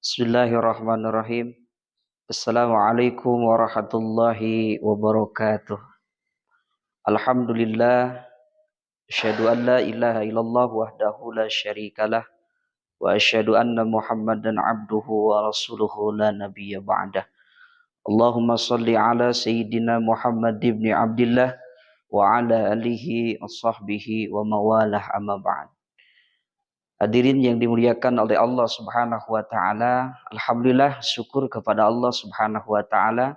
Bismillahirrahmanirrahim. Assalamualaikum warahmatullahi wabarakatuh. Alhamdulillah, asyhadu an la ilaha illallah wahdahu la syarikalah wa asyhadu anna Muhammadan abduhu wa rasuluhu la nabiyya ba'dah. Allahumma salli ala sayyidina Muhammad ibn Abdullah wa ala alihi washabbihi wa mawalah amma ba'd. Hadirin yang dimuliakan oleh Allah Subhanahu wa taala, alhamdulillah syukur kepada Allah Subhanahu wa taala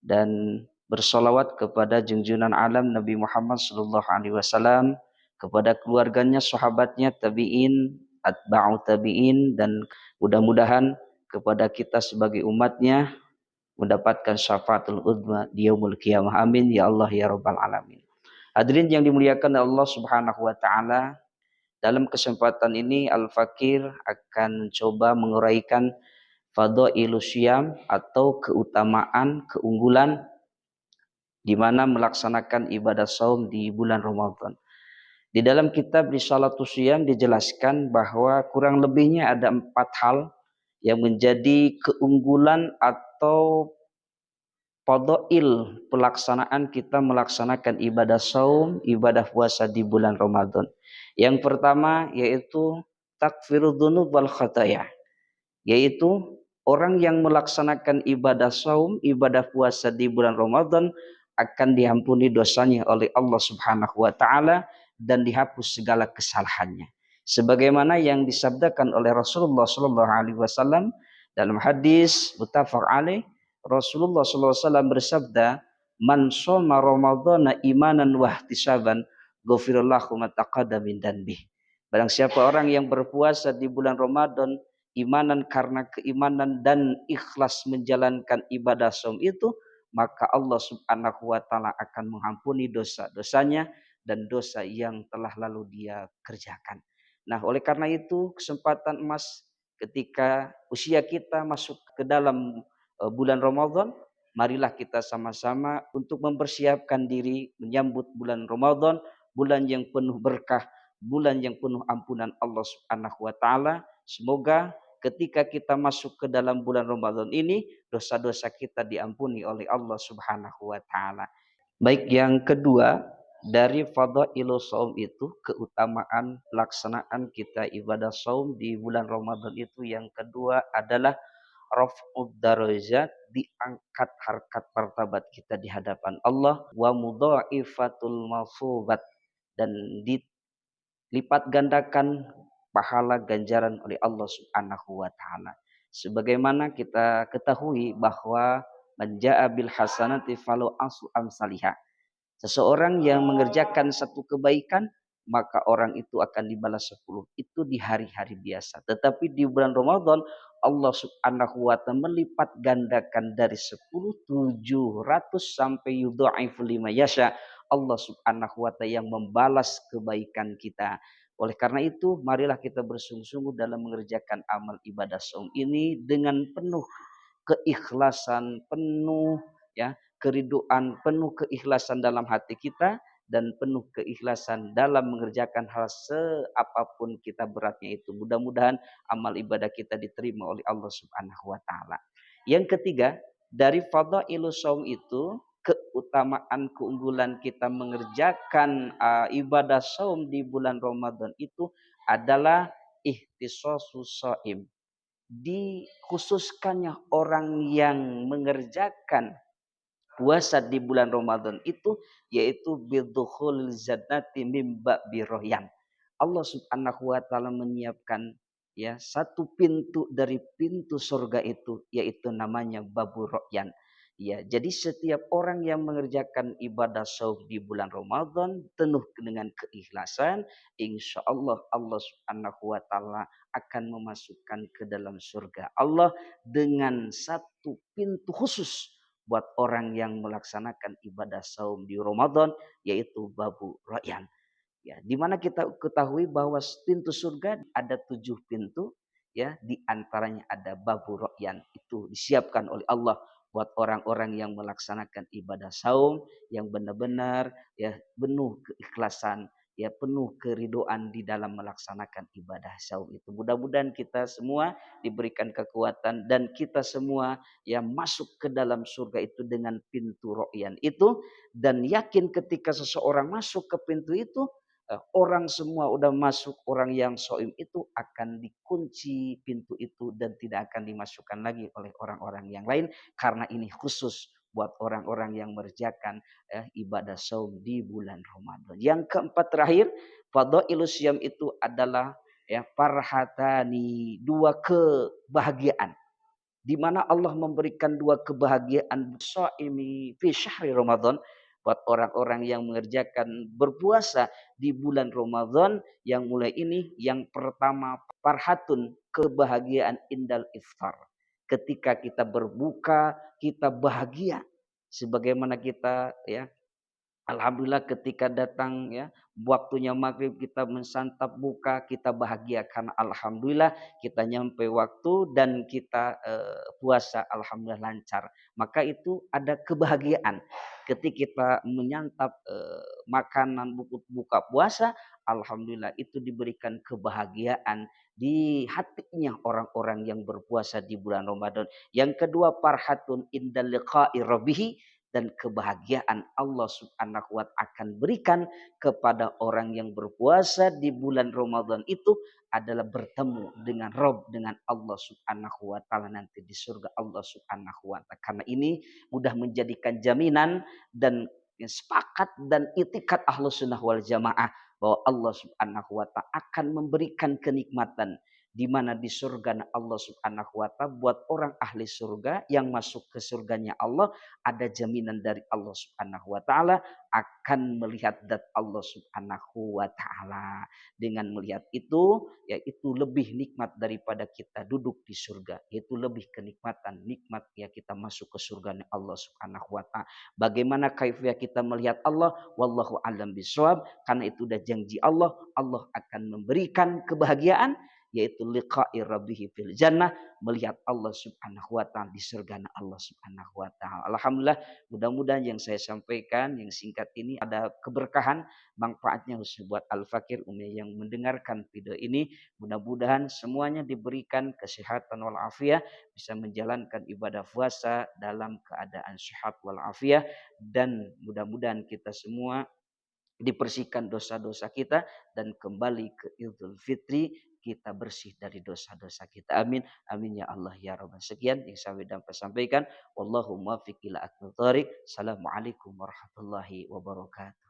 dan bersolawat kepada junjungan alam Nabi Muhammad sallallahu alaihi wasallam, kepada keluarganya, sahabatnya, tabi'in, atba'u tabi'in, dan mudah-mudahan kepada kita sebagai umatnya mendapatkan syafaatul uzma di yaumul qiyamah. Amin ya Allah ya rabbal alamin. Hadirin yang dimuliakan Allah Subhanahu wa taala, dalam kesempatan ini Al-Fakir akan mencoba menguraikan fadhailus syiyam atau keutamaan, keunggulan di mana melaksanakan ibadah saum di bulan Ramadan. Di dalam kitab Risalatus Syiyam dijelaskan bahwa kurang lebihnya ada 4 hal yang menjadi keunggulan atau fadhail pelaksanaan kita melaksanakan ibadah saum, ibadah puasa di bulan Ramadan. Yang pertama yaitu takfirud dzunub wal khataya, yaitu orang yang melaksanakan ibadah saum, ibadah puasa di bulan Ramadan akan diampuni dosanya oleh Allah Subhanahu wa taala dan dihapus segala kesalahannya. Sebagaimana yang disabdakan oleh Rasulullah sallallahu alaihi wasallam dalam hadis muttafaq alaih, Rasulullah sallallahu alaihi wasallam bersabda, "Man shoma ramadhana imanan wa ihtisaban, ghufirallahu ma taqaddama min dzanbihi." Barang siapa orang yang berpuasa di bulan Ramadan imanan karena keimanan dan ikhlas menjalankan ibadah saum itu, maka Allah Subhanahu wa taala akan mengampuni dosa-dosanya dan dosa yang telah lalu dia kerjakan. Nah, oleh karena itu kesempatan emas ketika usia kita masuk ke dalam bulan Ramadan, marilah kita sama-sama untuk mempersiapkan diri menyambut bulan Ramadan, bulan yang penuh berkah, bulan yang penuh ampunan Allah Subhanahu wa taala. Semoga ketika kita masuk ke dalam bulan Ramadan ini, dosa-dosa kita diampuni oleh Allah Subhanahu wa taala. Baik, yang kedua dari fadhailus shaum itu, keutamaan pelaksanaan kita ibadah saum di bulan Ramadan itu, yang kedua adalah raf'ud darajat, diangkat harkat martabat kita di hadapan Allah, wa mudhaifatul masubat, dan dilipat gandakan pahala ganjaran oleh Allah Subhanahu wa taala. Sebagaimana kita ketahui bahwa manjaa bil hasanati falu asu amsalihah. Seseorang yang mengerjakan satu kebaikan, maka orang itu akan dibalas 10. Itu di hari-hari biasa. Tetapi di bulan Ramadan, Allah Subhanahu wa ta'ala melipat gandakan dari 10, 700 sampai yudha'ifu lima yasha. Allah Subhanahu wa ta'ala yang membalas kebaikan kita. Oleh karena itu, marilah kita bersungguh-sungguh dalam mengerjakan amal ibadah saum ini dengan penuh keikhlasan, penuh ya keriduan, penuh keikhlasan dalam hati kita dan penuh keikhlasan dalam mengerjakan hal seapapun kita beratnya itu. Mudah-mudahan amal ibadah kita diterima oleh Allah Subhanahu wa taala. Yang ketiga, dari fadhailus shaum itu, keutamaan keunggulan kita mengerjakan ibadah saum di bulan Ramadan itu adalah ihtisasus shaim, dikhususkannya orang yang mengerjakan puasa di bulan Ramadan itu, yaitu biddukhul jannati mim babi rohyan. Allah Subhanahu wa taala menyiapkan ya satu pintu dari pintu surga itu, yaitu namanya babu rohyan. Ya, jadi setiap orang yang mengerjakan ibadah saum di bulan Ramadan penuh dengan keikhlasan, insya Allah Allah Subhanahu wa taala akan memasukkan ke dalam surga Allah dengan satu pintu khusus buat orang yang melaksanakan ibadah saum di Ramadan, yaitu babu royan. Ya, di mana kita ketahui bahwa pintu surga ada 7 pintu, ya, di antaranya ada babu royan. Itu disiapkan oleh Allah buat orang-orang yang melaksanakan ibadah saum yang benar-benar ya penuh keikhlasan, ya penuh keridoan di dalam melaksanakan ibadah saum itu. Mudah-mudahan kita semua diberikan kekuatan dan kita semua yang masuk ke dalam surga itu dengan pintu ro'yan itu, dan yakin ketika seseorang masuk ke pintu itu, orang semua udah masuk, orang yang shaum itu akan dikunci pintu itu dan tidak akan dimasukkan lagi oleh orang-orang yang lain, karena ini khusus buat orang-orang yang mengerjakan ibadah saum di bulan Ramadan. Yang keempat terakhir, fadhailus syiyam itu adalah farhatani, dua kebahagiaan di mana Allah memberikan dua kebahagiaan shaimi fi syahri Ramadan buat orang-orang yang mengerjakan berpuasa di bulan Ramadan. Yang mulai ini, yang pertama, farhatun, kebahagiaan indal iftar. Ketika kita berbuka, kita bahagia sebagaimana kita alhamdulillah ketika datang waktunya maghrib kita mensantap buka, kita bahagia karena alhamdulillah kita nyampe waktu dan kita puasa alhamdulillah lancar. Maka itu ada kebahagiaan ketika kita menyantap makanan buka puasa, alhamdulillah itu diberikan kebahagiaan di hatinya orang-orang yang berpuasa di bulan Ramadan. Yang kedua, farhatun indal liqa'i rabbih, dan kebahagiaan Allah Subhanahu wa ta'ala akan berikan kepada orang yang berpuasa di bulan Ramadan itu adalah bertemu dengan Rabb, dengan Allah Subhanahu wa ta'ala nanti di surga Allah Subhanahu wa ta'ala. Karena ini mudah menjadikan jaminan dan sepakat dan itikat Ahlus Sunnah wal Jamaah bahwa Allah Subhanahu wa ta'ala akan memberikan kenikmatan di mana di surga Allah Subhanahu wa ta'ala buat orang ahli surga yang masuk ke surganya Allah, ada jaminan dari Allah Subhanahu wa ta'ala akan melihat zat Allah Subhanahu wa ta'ala. Dengan melihat itu, yaitu lebih nikmat daripada kita duduk di surga, yaitu lebih kenikmatan, nikmat kita masuk ke surganya Allah Subhanahu wa ta'ala. Bagaimana kaifiah kita melihat Allah, wallahu alam bisawab, karena itu udah janji Allah, Allah akan memberikan kebahagiaan, yaitu liqa'i rabbih fil jannah, melihat Allah Subhanahu wa ta'ala di surga Allah Subhanahu wa ta'ala. Alhamdulillah, mudah-mudahan yang saya sampaikan yang singkat ini ada keberkahan, manfaatnya khusus buat Al-Fakir Umi yang mendengarkan video ini. Mudah-mudahan semuanya diberikan kesehatan wal afiat, bisa menjalankan ibadah puasa dalam keadaan sehat wal afiat, dan mudah-mudahan kita semua dibersihkan dosa-dosa kita dan kembali ke Idul Fitri kita bersih dari dosa-dosa kita. Amin. Amin ya Allah ya Rabbal. Sekian yang saya dapat sampaikan. Wallahu muwaffiq ila aqwamit thoriq. Assalamualaikum warahmatullahi wabarakatuh.